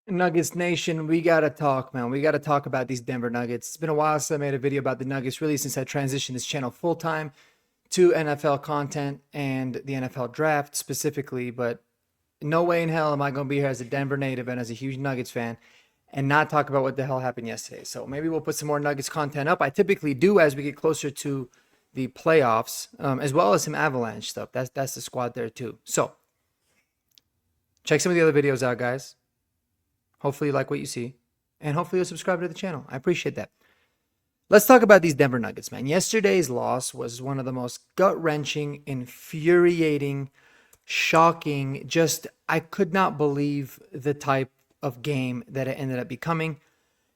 Nuggets Nation, we gotta talk, man. We gotta talk about these Denver Nuggets. It's been a while since I made a video about the Nuggets, really since I transitioned this channel full time to NFL content and the NFL draft specifically. But no way in hell am I gonna be here as a Denver native and as a huge Nuggets fan and not talk about what the hell happened yesterday. So maybe we'll put some more Nuggets content up. I typically do as we get closer to the playoffs, as well as some Avalanche stuff. That's the squad there too. So check some of the other videos out, guys. Hopefully you like what you see. And hopefully you'll subscribe to the channel. I appreciate that. Let's talk about these Denver Nuggets, man. Yesterday's loss was one of the most gut-wrenching, infuriating, shocking, just I could not believe the type of game that it ended up becoming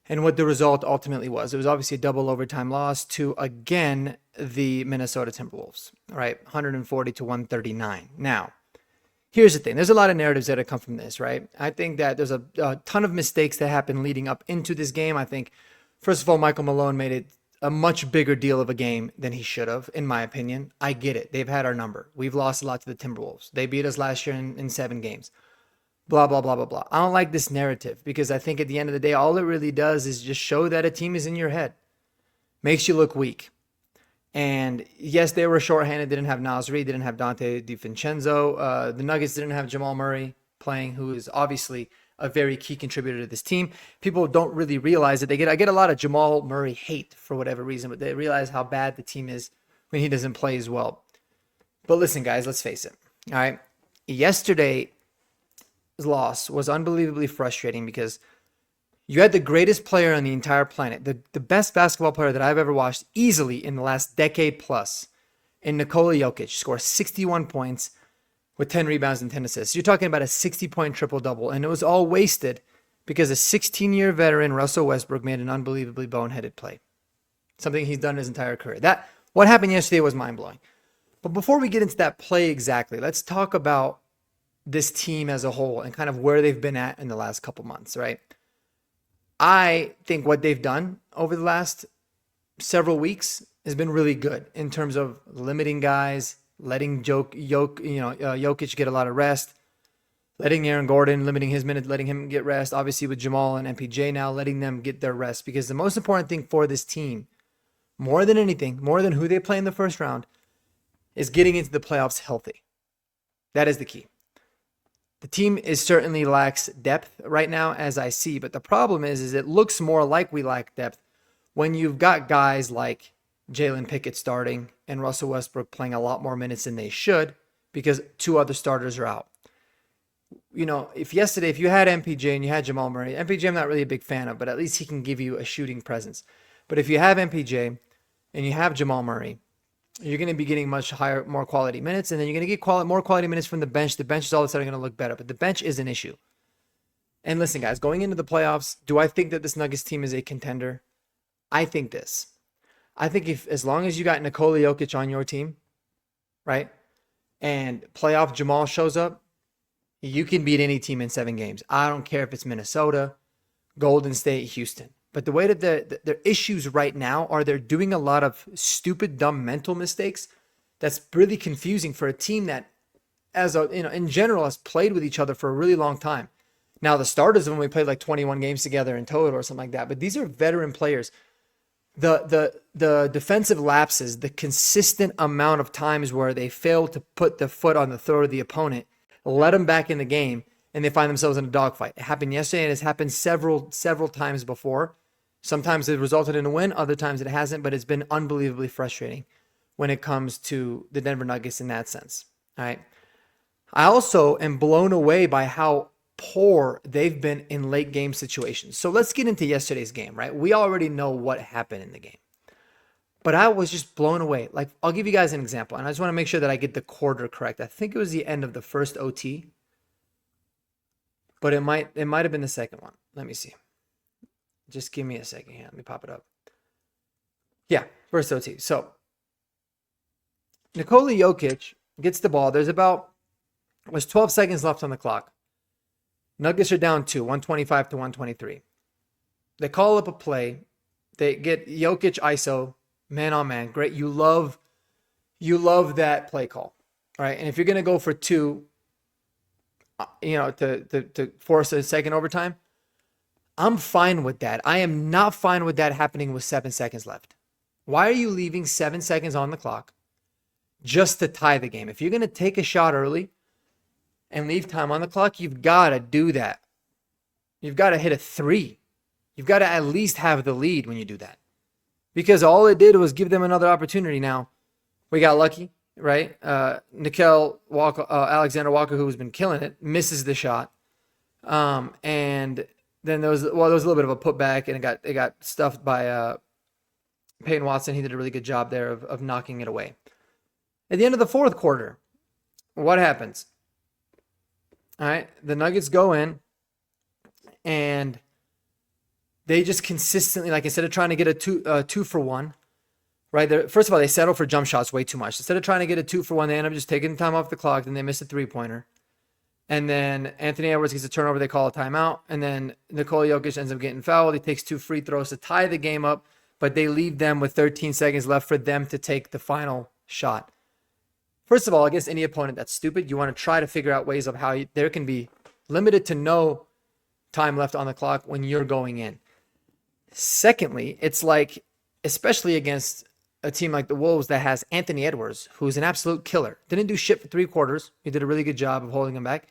and what the result ultimately was. It was obviously a double overtime loss to, again, the Minnesota Timberwolves, right? 140 to 139. Now, here's the thing. There's a lot of narratives that have come from this, right? I think that there's a ton of mistakes that happened leading up into this game. I think, first of all, Michael Malone made it a much bigger deal of a game than he should have, in my opinion. I get it. They've had our number. We've lost a lot to the Timberwolves. They beat us last year in 7 games. Blah, blah, blah, blah, blah. I don't like this narrative because I think at the end of the day, all it really does is just show that a team is in your head. Makes you look weak. And yes, they were shorthanded. They didn't have Nasri, didn't have Dante DiVincenzo. The Nuggets didn't have Jamal Murray playing, who is obviously a very key contributor to this team. People don't really realize that I get a lot of Jamal Murray hate for whatever reason, but they realize how bad the team is when he doesn't play as well. But listen, guys, let's face it. All right. Yesterday's loss was unbelievably frustrating because you had the greatest player on the entire planet, the best basketball player that I've ever watched easily in the last decade plus, in Nikola Jokic, score 61 points with 10 rebounds and 10 assists. You're talking about a 60-point triple-double, and it was all wasted because a 16-year veteran, Russell Westbrook, made an unbelievably boneheaded play, something he's done his entire career. What happened yesterday was mind-blowing. But before we get into that play exactly, let's talk about this team as a whole and kind of where they've been at in the last couple months, right? I think what they've done over the last several weeks has been really good in terms of limiting guys, letting Jokic get a lot of rest, letting Aaron Gordon, limiting his minutes, letting him get rest. Obviously with Jamal and MPJ now, letting them get their rest. Because the most important thing for this team, more than anything, more than who they play in the first round, is getting into the playoffs healthy. That is the key. The team certainly lacks depth right now, as I see. But the problem is it looks more like we lack depth when you've got guys like Jalen Pickett starting and Russell Westbrook playing a lot more minutes than they should because 2 other starters are out. You know, if you had MPJ and you had Jamal Murray, MPJ I'm not really a big fan of, but at least he can give you a shooting presence. But if you have MPJ and you have Jamal Murray, you're going to be getting much higher, more quality minutes, and then you're going to get more quality minutes from the bench. The bench is all of a sudden going to look better, but the bench is an issue. And listen, guys, going into the playoffs, do I think that this Nuggets team is a contender? I think this. I think as long as you got Nikola Jokic on your team, right, and playoff Jamal shows up, you can beat any team in 7 games. I don't care if it's Minnesota, Golden State, Houston. But the way that their issues right now are they're doing a lot of stupid, dumb mental mistakes. That's really confusing for a team that, in general, has played with each other for a really long time. Now, the starters have only played like 21 games together in total or something like that. But these are veteran players. The defensive lapses, the consistent amount of times where they fail to put the foot on the throat of the opponent, let them back in the game, and they find themselves in a dogfight. It happened yesterday, and it's happened several times before. Sometimes it resulted in a win, other times it hasn't, but it's been unbelievably frustrating when it comes to the Denver Nuggets in that sense. All right. I also am blown away by how poor they've been in late game situations. So let's get into yesterday's game, right? We already know what happened in the game. But I was just blown away. Like, I'll give you guys an example, and I just want to make sure that I get the quarter correct. I think it was the end of the first OT, but it might have been the second one. Let me see. Just give me a second here. Let me pop it up. Yeah, first OT. So Nikola Jokic gets the ball. There's 12 seconds left on the clock. Nuggets are down 2, 125 to 123. They call up a play. They get Jokic ISO, man on man. Great. You love that play call. All right. And if you're going to go for 2, to force a second overtime, I'm fine with that. I am not fine with that happening with 7 seconds left. Why are you leaving 7 seconds on the clock just to tie the game? If you're going to take a shot early and leave time on the clock, you've got to do that. You've got to hit a three. You've got to at least have the lead when you do that. Because all it did was give them another opportunity. Now, we got lucky, right? Alexander Walker, who has been killing it, misses the shot. And then there was a little bit of a putback, and it got stuffed by Peyton Watson. He did a really good job there of knocking it away. At the end of the fourth quarter, what happens? All right, the Nuggets go in, and they just consistently, like, instead of trying to get a 2-for-1, right? First of all, they settle for jump shots way too much. Instead of trying to get a 2-for-1, they end up just taking time off the clock. Then they miss a 3-pointer. And then Anthony Edwards gets a turnover. They call a timeout. And then Nikola Jokic ends up getting fouled. He takes 2 free throws to tie the game up, but they leave them with 13 seconds left for them to take the final shot. First of all, against any opponent that's stupid, you want to try to figure out ways of how there can be limited to no time left on the clock when you're going in. Secondly, it's like, especially against a team like the Wolves that has Anthony Edwards, who's an absolute killer. Didn't do shit for 3 quarters. He did a really good job of holding him back.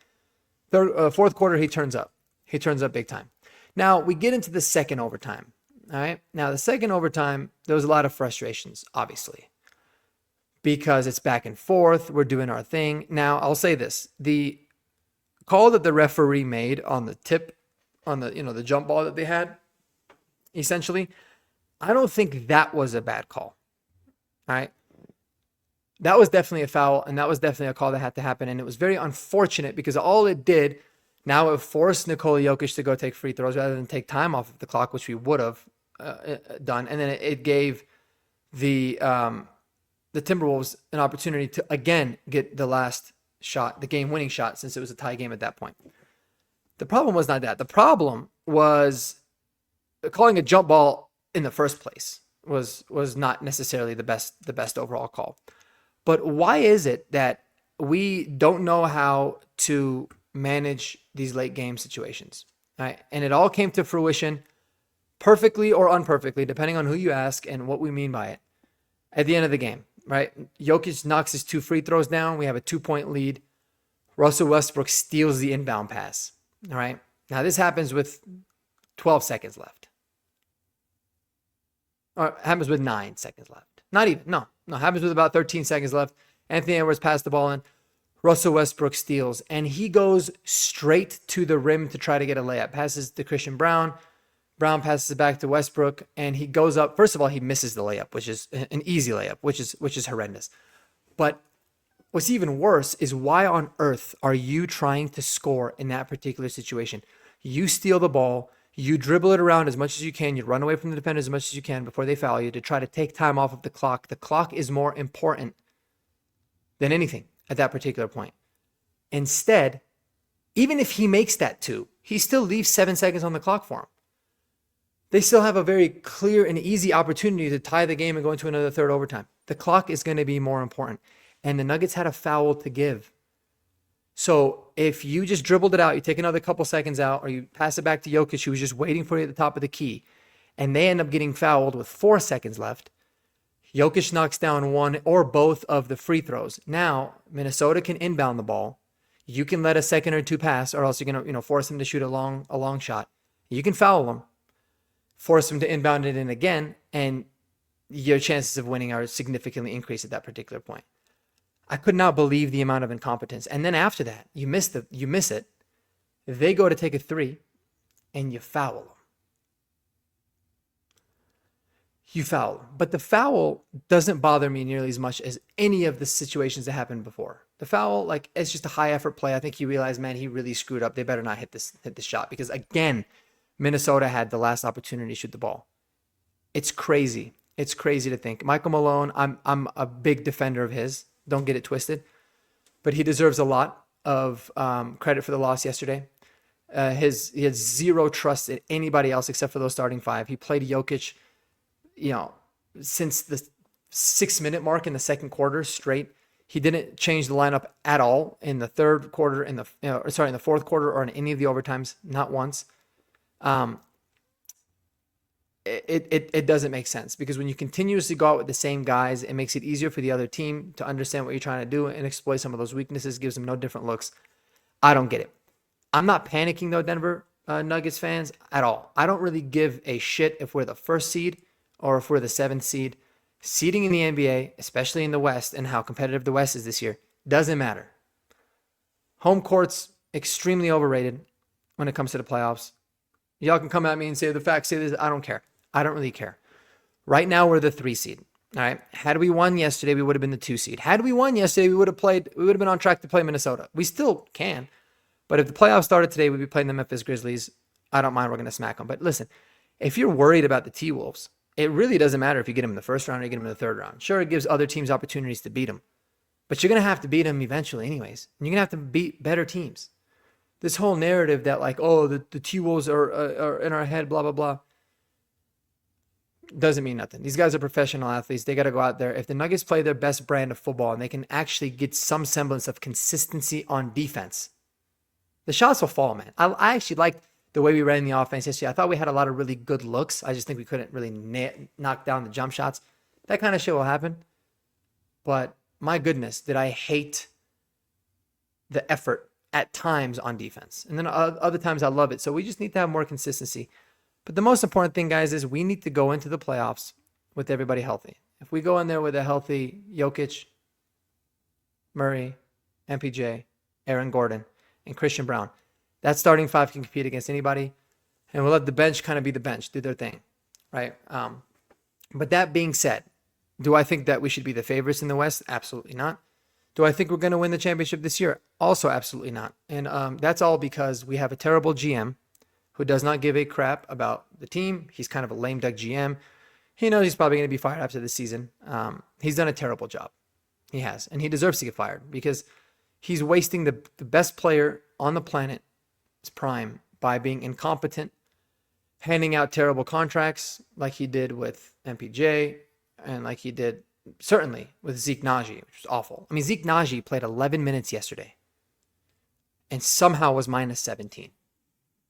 Fourth quarter, he turns up. He turns up big time. Now, we get into the second overtime. All right. Now, the second overtime, there was a lot of frustrations, obviously, because it's back and forth. We're doing our thing. Now, I'll say this. The call that the referee made on the tip, on the jump ball that they had, essentially, I don't think that was a bad call. All right. That was definitely a foul, and that was definitely a call that had to happen. And it was very unfortunate because all it did, now it forced Nikola Jokic to go take free throws rather than take time off of the clock, which we would have done. And then it gave the Timberwolves an opportunity to, again, get the last shot, the game-winning shot, since it was a tie game at that point. The problem was not that. The problem was calling a jump ball in the first place was not necessarily the best overall call. But why is it that we don't know how to manage these late game situations? Right? And it all came to fruition perfectly or imperfectly, depending on who you ask and what we mean by it, at the end of the game. Right? Jokic knocks his 2 free throws down. We have a 2-point lead. Russell Westbrook steals the inbound pass. All right. Now this happens with 12 seconds left. Or it happens with 9 seconds left. Not even. No, happens with about 13 seconds left. Anthony Edwards passed the ball in. Russell Westbrook steals, and he goes straight to the rim to try to get a layup. Passes to Christian Brown. Brown passes it back to Westbrook, and he goes up. First of all, he misses the layup, which is an easy layup, which is horrendous. But what's even worse is, why on earth are you trying to score in that particular situation? You steal the ball. You dribble it around as much as you can. You run away from the defenders as much as you can before they foul you to try to take time off of the clock. The clock is more important than anything at that particular point. Instead, even if he makes that 2, he still leaves 7 seconds on the clock for him. They still have a very clear and easy opportunity to tie the game and go into another third overtime. The clock is going to be more important. And the Nuggets had a foul to give. So if you just dribbled it out, you take another couple seconds out, or you pass it back to Jokic, who was just waiting for you at the top of the key, and they end up getting fouled with 4 seconds left, Jokic knocks down 1 or both of the free throws. Now, Minnesota can inbound the ball. You can let a second or 2 pass, or else you're going to force them to shoot a long shot. You can foul them, force them to inbound it in again, and your chances of winning are significantly increased at that particular point. I could not believe the amount of incompetence. And then after that, you miss it. They go to take a 3, and you foul them. You foul them. But the foul doesn't bother me nearly as much as any of the situations that happened before. The foul, it's just a high effort play. I think he realized, man, he really screwed up. They better not hit this shot, because again, Minnesota had the last opportunity to shoot the ball. It's crazy. It's crazy to think. Michael Malone, I'm a big defender of his. Don't get it twisted. But he deserves a lot of credit for the loss yesterday. He had zero trust in anybody else except for those starting 5. He played Jokic, since the 6-minute mark in the second quarter straight. He didn't change the lineup at all in the third quarter, in the fourth quarter, or in any of the overtimes, not once. it doesn't make sense, because when you continuously go out with the same guys, it makes it easier for the other team to understand what you're trying to do and exploit some of those weaknesses, gives them no different looks. I don't get it. I'm not panicking though, Denver Nuggets fans, at all. I don't really give a shit if we're the first seed or if we're the seventh seed. Seeding in the NBA, especially in the West, and how competitive the West is this year, doesn't matter. Home court's extremely overrated when it comes to the playoffs. Y'all can come at me and say the facts say this. I don't care. I don't really care. Right now, we're the 3 seed. All right. Had we won yesterday, we would have been the 2 seed. Had we won yesterday, we would have been on track to play Minnesota. We still can. But if the playoffs started today, we'd be playing the Memphis Grizzlies. I don't mind. We're going to smack them. But listen, if you're worried about the T-Wolves, it really doesn't matter if you get them in the first round or you get them in the third round. Sure, it gives other teams opportunities to beat them. But you're going to have to beat them eventually anyways. And you're going to have to beat better teams. This whole narrative that like, oh, the T-Wolves are in our head, blah, blah, blah, doesn't mean nothing. These guys are professional athletes. They got to go out there. If the Nuggets play their best brand of football and they can actually get some semblance of consistency on defense, the shots will fall, man. I actually liked the way we ran the offense yesterday. I thought we had a lot of really good looks. I just think we couldn't really knock down the jump shots. That kind of shit will happen. But my goodness, did I hate the effort at times on defense. And then other times I love it. So we just need to have more consistency. But the most important thing, guys, is we need to go into the playoffs with everybody healthy. If we go in there with a healthy Jokic, Murray, MPJ, Aaron Gordon, and Christian Brown, that starting 5 can compete against anybody. And we'll let the bench kind of be the bench, do their thing, right? But that being said, do I think that we should be the favorites in the West? Absolutely not. Do I think we're going to win the championship this year? Also, absolutely not. And that's all because we have a terrible GM who does not give a crap about the team. He's kind of a lame duck GM. He knows he's probably going to be fired after the season. He's done a terrible job. He has. And he deserves to get fired because he's wasting the best player on the planet's prime by being incompetent, handing out terrible contracts like he did with MPJ and like he did certainly with Zeke Naji, which was awful. I mean, Zeke Naji played 11 minutes yesterday and somehow was minus 17.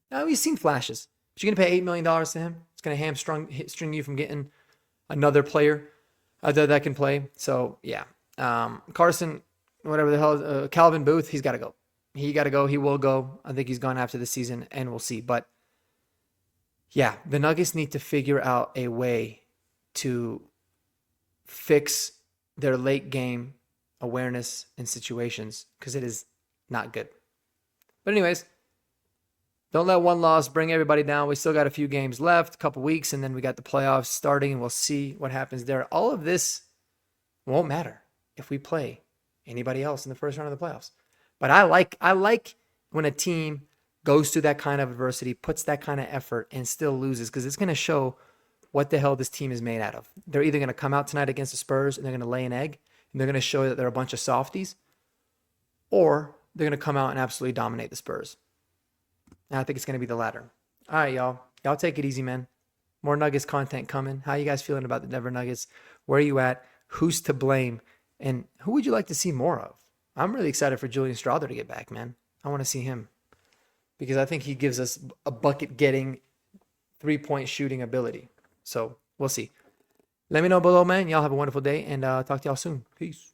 Now, we've seen flashes. But you're going to pay $8 million to him? It's going to hamstring you from getting another player that can play. So, yeah. Carson, whatever the hell, Calvin Booth, he's got to go. He got to go. He will go. I think he's gone after the season, and we'll see. But, yeah, the Nuggets need to figure out a way to fix their late game awareness in situations because it is not good. But anyways, don't let one loss bring everybody down. We still got a few games left, a couple weeks, and then we got the playoffs starting, and we'll see what happens there. All of this won't matter if we play anybody else in the first round of the playoffs. But I like when a team goes through that kind of adversity, puts that kind of effort, and still loses because it's going to show what the hell this team is made out of. They're either going to come out tonight against the Spurs and they're going to lay an egg and they're going to show that they're a bunch of softies, or they're going to come out and absolutely dominate the Spurs. And I think it's going to be the latter. All right, y'all. Y'all take it easy, man. More Nuggets content coming. How you guys feeling about the Denver Nuggets? Where are you at? Who's to blame? And who would you like to see more of? I'm really excited for Julian Strawther to get back, man. I want to see him because I think he gives us a bucket-getting, three-point shooting ability. So we'll see. Let me know below, man. Y'all have a wonderful day, and talk to y'all soon. Peace.